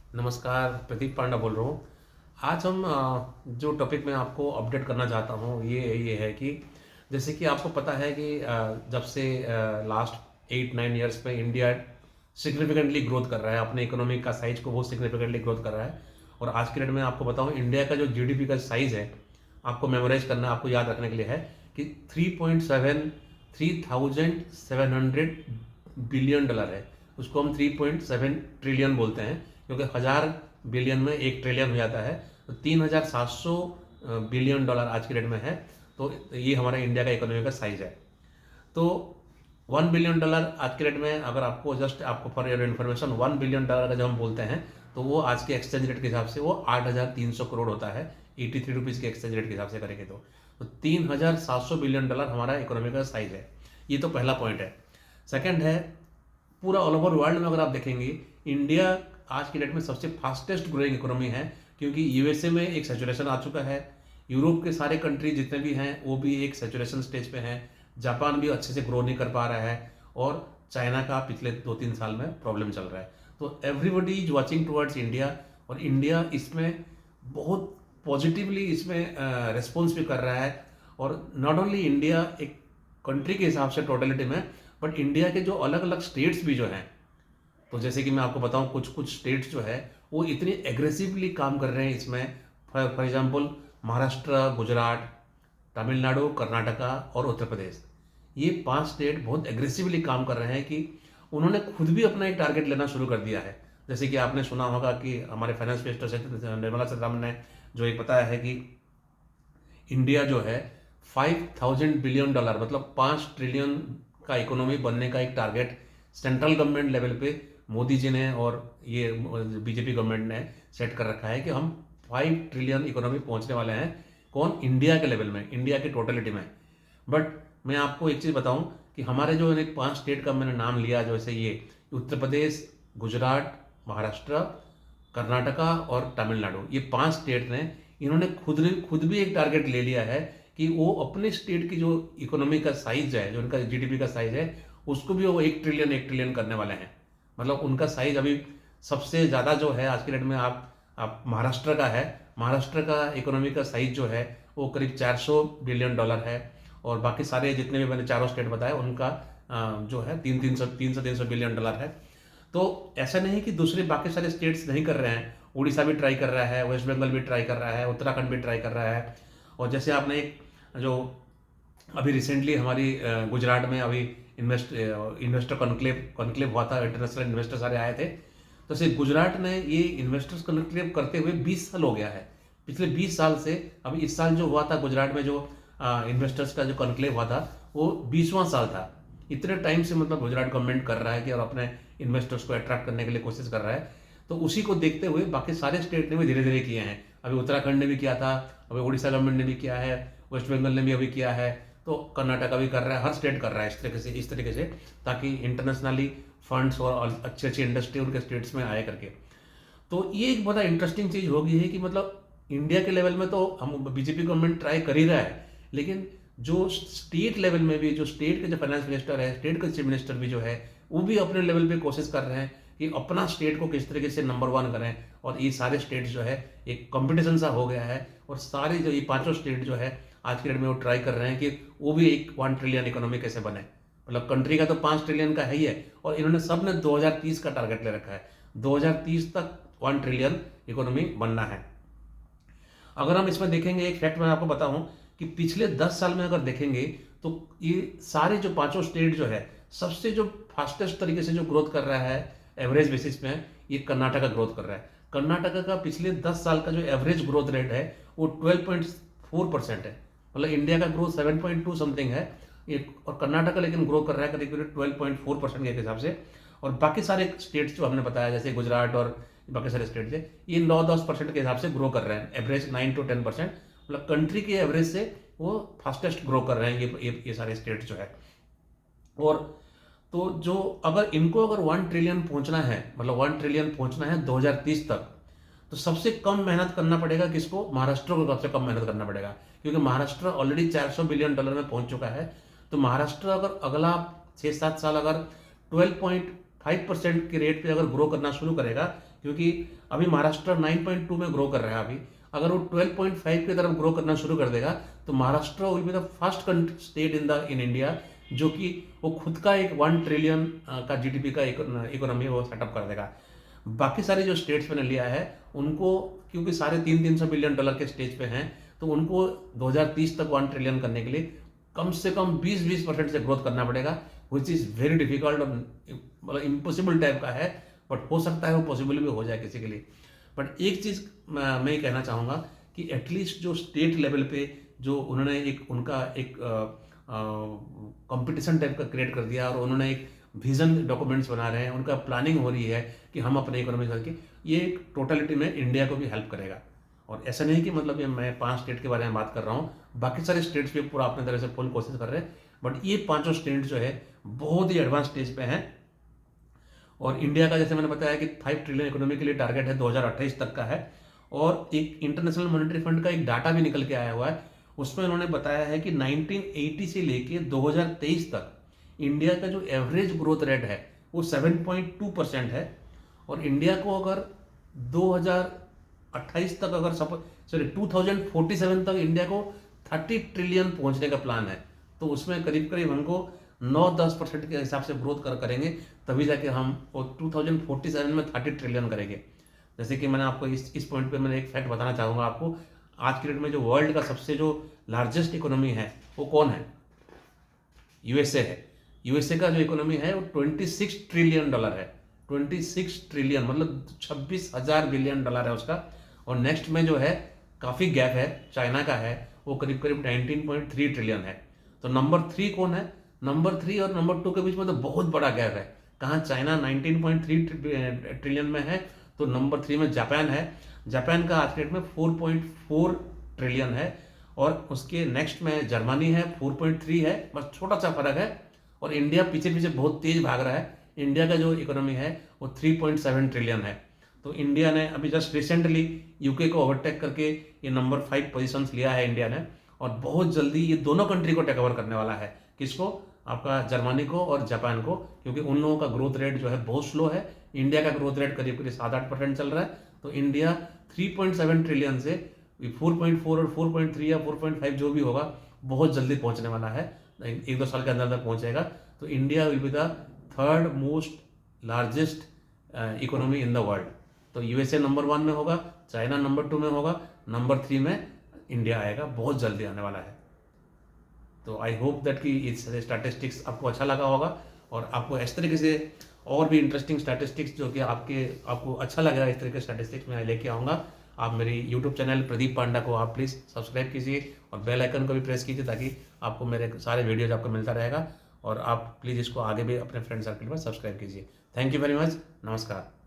नमस्कार, प्रदीप पांडा बोल रहा हूँ। आज हम जो टॉपिक मैं आपको अपडेट करना चाहता हूँ ये है कि जैसे कि आपको पता है कि जब से लास्ट 8-9 ईयर्स में इंडिया सिग्निफिकेंटली ग्रोथ कर रहा है, अपने इकोनॉमिक का साइज को बहुत सिग्निफिकेंटली ग्रोथ कर रहा है। और आज के डेट में आपको बताऊँ, इंडिया का जो जीडीपी का साइज है, आपको मेमोराइज करना, आपको याद रखने के लिए है कि 3.7 है। उसको हम 3.7 ट्रिलियन बोलते हैं, क्योंकि 1000 बिलियन में 1 ट्रिलियन हो जाता है। तो 3700 बिलियन डॉलर आज की डेट में है। तो ये हमारा इंडिया का इकोनॉमी का साइज है। तो 1 बिलियन डॉलर आज के डेट में, अगर आपको जस्ट आपको for your information, 1 billion dollar का जब हम बोलते हैं तो वो आज के एक्सचेंज रेट के हिसाब से वो 8300 करोड़ होता है। 83 रुपीज़ के एक्सचेंज रेट के हिसाब से करेंगे तो 3700 बिलियन डॉलर हमारा इकोनॉमी का साइज है। ये तो पहला पॉइंट है। सेकंड है, पूरा ऑल ओवर वर्ल्ड में अगर आप देखेंगे, इंडिया आज की डेट में सबसे फास्टेस्ट ग्रोइंग इकोनॉमी है, क्योंकि यूएसए में एक सेचुरेशन आ चुका है। यूरोप के सारे कंट्री जितने भी हैं वो भी एक सेचुरेशन स्टेज पे हैं। जापान भी अच्छे से ग्रो नहीं कर पा रहा है, और चाइना का पिछले 2-3 साल में प्रॉब्लम चल रहा है। तो everybody is watching towards India, और इंडिया इसमें बहुत पॉजिटिवली इसमें रिस्पॉन्स भी कर रहा है। और नॉट ओनली इंडिया एक कंट्री के हिसाब से टोटलिटी में, बट इंडिया के जो अलग अलग स्टेट्स भी जो हैं, तो जैसे कि मैं आपको बताऊं, कुछ कुछ स्टेट्स जो है वो इतनी एग्रेसिवली काम कर रहे हैं इसमें। फॉर एग्जांपल, महाराष्ट्र, गुजरात, तमिलनाडु, कर्नाटका और उत्तर प्रदेश, ये 5 स्टेट बहुत एग्रेसिवली काम कर रहे हैं कि उन्होंने खुद भी अपना एक टारगेट लेना शुरू कर दिया है। जैसे कि आपने सुना होगा कि हमारे फाइनेंस मिनिस्टर से निर्मला सीतारमण ने जो एक बताया है कि इंडिया जो है 5000 बिलियन डॉलर, मतलब 5 ट्रिलियन का इकोनॉमी बनने का एक टारगेट सेंट्रल गवर्नमेंट लेवल पे मोदी जी ने और ये बीजेपी गवर्नमेंट ने सेट कर रखा है कि हम 5 ट्रिलियन इकोनॉमी पहुंचने वाले हैं। कौन? इंडिया के लेवल में, इंडिया की टोटलिटी में। बट मैं आपको एक चीज़ बताऊं कि हमारे जो 5 स्टेट का मैंने नाम लिया, जैसे ये उत्तर प्रदेश, गुजरात, महाराष्ट्र, कर्नाटका और तमिलनाडु, ये 5 स्टेट ने, इन्होंने खुद भी एक टारगेट ले लिया है कि वो अपने स्टेट की जो इकोनॉमी का साइज है, जो उनका जीडीपी का साइज है, उसको भी वो 1 ट्रिलियन करने वाले हैं। मतलब उनका साइज अभी सबसे ज़्यादा जो है आज के डेट में, आप महाराष्ट्र का है। महाराष्ट्र का इकोनॉमी का साइज जो है वो करीब 400 बिलियन डॉलर है। और बाकी सारे जितने भी मैंने चारों स्टेट बताए, उनका जो है 300 बिलियन डॉलर है। तो ऐसा नहीं कि दूसरे बाकी सारे स्टेट्स नहीं कर रहे हैं। उड़ीसा भी ट्राई कर रहा है, वेस्ट बंगाल भी ट्राई कर रहा है, उत्तराखंड भी ट्राई कर रहा है। और जैसे आपने एक जो अभी रिसेंटली हमारी गुजरात में अभी इन्वेस्टर कॉन्क्लेव हुआ था, इंटरनेशनल इन्वेस्टर सारे आए थे। तो सिर्फ गुजरात ने ये इन्वेस्टर्स कॉन्क्लेव करते हुए 20 साल हो गया है। पिछले 20 साल से अभी इस साल जो हुआ था गुजरात में, जो इन्वेस्टर्स का जो कॉन्क्लेव हुआ था, वो 20वां साल था। इतने टाइम से मतलब गुजरात गवर्नमेंट कर रहा है कि और अपने इन्वेस्टर्स को अट्रैक्ट करने के लिए कोशिश कर रहा है। तो उसी को देखते हुए बाकी सारे स्टेट ने भी धीरे धीरे किए हैं। अभी उत्तराखंड ने भी किया था, अभी उड़ीसा गवर्नमेंट ने भी किया है, वेस्ट बंगाल ने भी अभी किया है, तो कर्नाटका भी कर रहा है, हर स्टेट कर रहा है इस तरीके से, ताकि इंटरनेशनली फंड्स और अच्छी अच्छी इंडस्ट्री उनके स्टेट्स में आए करके। तो ये एक बड़ा इंटरेस्टिंग चीज़ हो गई है कि मतलब इंडिया के लेवल में तो हम बीजेपी गवर्नमेंट ट्राई कर ही रहा है, लेकिन जो स्टेट लेवल में भी, जो स्टेट के जो फाइनेंस मिनिस्टर है, स्टेट के चीफ मिनिस्टर भी जो है, वो भी अपने लेवल पे कोशिश कर रहे हैं कि अपना स्टेट को किस तरीके से नंबर 1 करें। और ये सारे स्टेट जो है एक कंपटीशन सा हो गया है, और सारे जो ये पांचों स्टेट जो है आज के डेट में वो ट्राई कर रहे हैं कि वो भी एक 1 ट्रिलियन इकोनॉमी कैसे बने। मतलब कंट्री का तो 5 ट्रिलियन का है ही है, और इन्होंने सब ने 2030 का टारगेट ले रखा है। 2030 तक 1 ट्रिलियन इकोनॉमी बनना है। अगर हम इसमें देखेंगे, एक फैक्ट मैं आपको बताऊं कि पिछले 10 साल में अगर देखेंगे, तो ये सारे जो पांचों स्टेट जो है, सबसे जो फास्टेस्ट तरीके से जो ग्रोथ कर रहा है एवरेज बेसिस में, ये कर्नाटका ग्रोथ कर रहा है। कर्नाटका का पिछले 10 साल का जो एवरेज ग्रोथ रेट है वो 12.4% है। मतलब इंडिया का ग्रोथ 7.2 समथिंग है ये, और कर्नाटका लेकिन ग्रो कर रहा है करीब करीब 12.4% के हिसाब से। और बाकी सारे स्टेट्स जो हमने बताया, जैसे गुजरात और बाकी सारे स्टेट्स है, ये 9-10% के हिसाब से ग्रो कर रहे हैं, एवरेज 9 to 10%। मतलब कंट्री के एवरेज से वो फास्टेस्ट ग्रो कर रहे हैं ये सारे स्टेट्स जो है। और तो जो अगर इनको अगर 1 ट्रिलियन पहुंचना है, मतलब 1 ट्रिलियन पहुंचना है 2030 तक, तो सबसे कम मेहनत करना पड़ेगा किसको? महाराष्ट्र को सबसे कम मेहनत करना पड़ेगा, क्योंकि महाराष्ट्र ऑलरेडी 400 बिलियन डॉलर में पहुंच चुका है। तो महाराष्ट्र अगर अगला 6-7 साल अगर 12.5% के रेट पे अगर ग्रो करना शुरू करेगा, क्योंकि अभी महाराष्ट्र 9.2 में ग्रो कर रहा है। अभी अगर वो 12.5 की तरफ ग्रो करना शुरू कर देगा तो Maharashtra will be the first state in India जो कि वो खुद का एक 1 ट्रिलियन का जीडीपी का इकोनॉमी वो सेटअप कर देगा। बाकी सारे जो स्टेट्स मैंने लिया है उनको, क्योंकि सारे 300 बिलियन डॉलर के स्टेज पे हैं, तो उनको 2030 तक 1 ट्रिलियन करने के लिए कम से कम 20% से ग्रोथ करना पड़ेगा, विच इज़ वेरी डिफिकल्ट और मतलब इम्पॉसिबल टाइप का है। बट हो सकता है वो पॉसिबल भी हो जाए किसी के लिए। बट एक चीज़ मैं ये कहना चाहूँगा कि एटलीस्ट जो स्टेट लेवल पे जो उन्होंने एक उनका एक कंपटीशन टाइप का क्रिएट कर दिया और उन्होंने एक विजन डॉक्यूमेंट्स बना रहे हैं, उनका प्लानिंग हो रही है कि हम अपने इकोनॉमी करके, ये एक टोटलिटी में इंडिया को भी हेल्प करेगा। और ऐसा नहीं कि मतलब ये मैं 5 स्टेट के बारे में बात कर रहा हूँ, बाकी सारे स्टेट्स भी पूरा अपने तरह से फुल कोशिश कर रहे हैं, बट ये 5 स्टेट जो है बहुत ही एडवांस स्टेज पे हैं। और इंडिया का जैसे मैंने बताया कि 5 ट्रिलियन इकोनॉमी के लिए टारगेट है 2028 तक का है। और एक इंटरनेशनल मॉनेटरी फंड का एक डाटा भी निकल के आया हुआ है, उसमें उन्होंने बताया है कि 1980 से लेके 2023 तक इंडिया का जो एवरेज ग्रोथ रेट है वो 7.2% है। और इंडिया को अगर 2028 तक अगर 2047 तक इंडिया को 30 ट्रिलियन पहुंचने का प्लान है, तो उसमें करीब करीब हमको 9-10% के हिसाब से ग्रोथ करेंगे, तभी जाके हम 2047 में 30 ट्रिलियन करेंगे। जैसे कि मैंने आपको इस पॉइंट पे मैंने एक फैक्ट बताना चाहूँगा आपको। आज के डेट में जो वर्ल्ड का सबसे जो लार्जेस्ट इकोनॉमी है वो कौन है? यूएसए है। यूएसए का जो इकोनॉमी है वो 26 ट्रिलियन डॉलर है। 26 ट्रिलियन मतलब 26,000 बिलियन डॉलर है उसका। और नेक्स्ट में जो है काफ़ी गैप है, चाइना का है, वो करीब करीब 19.3 ट्रिलियन है। तो नंबर 3 कौन है? नंबर 3 और नंबर 2 के बीच में तो बहुत बड़ा गैप है। कहाँ चाइना 19.3 ट्रिलियन में है, तो नंबर 3 में जापान है। जापान का आज के डेट में 4.4 ट्रिलियन है। और उसके नेक्स्ट में जर्मनी है, 4.3 है, बस छोटा सा फर्क है। और इंडिया पीछे पीछे बहुत तेज भाग रहा है। इंडिया का जो इकोनॉमी है वो 3.7 ट्रिलियन है। तो इंडिया ने अभी जस्ट रिसेंटली यूके को ओवरटेक करके ये नंबर 5 पोजीशंस लिया है इंडिया ने। और बहुत जल्दी ये दोनों कंट्री को टेक ओवर करने वाला है। किसको? आपका जर्मनी को और जापान को, क्योंकि उन लोगों का ग्रोथ रेट जो है बहुत स्लो है। इंडिया का ग्रोथ रेट करीब करीब 7-8% चल रहा है। तो इंडिया 3.7 ट्रिलियन से 4.4 और 4.3 या 4.5 जो भी होगा बहुत जल्दी पहुंचने वाला है, 1-2 साल के अंदर तक पहुंचेगा। तो India will be the 3rd most largest economy in the world. तो यूएसए नंबर 1 में होगा, चाइना नंबर 2 में होगा, नंबर 3 में इंडिया आएगा, बहुत जल्दी आने वाला है। तो आई होप दैट कि इस स्टैटिस्टिक्स आपको अच्छा लगा होगा और आपको इस तरीके से और भी इंटरेस्टिंग स्टैटिस्टिक्स जो कि आपको अच्छा लगेगा, इस तरीके के स्टैटिस्टिक्स मैं लेके आऊँगा। आप मेरी यूट्यूब चैनल प्रदीप पांडा को आप प्लीज़ सब्सक्राइब कीजिए और बेल आइकन को भी प्रेस कीजिए, ताकि आपको मेरे सारे वीडियोज आपको मिलता रहेगा। और आप प्लीज़ इसको आगे भी अपने फ्रेंड सर्कल में सब्सक्राइब कीजिए। Thank you very much. नमस्कार।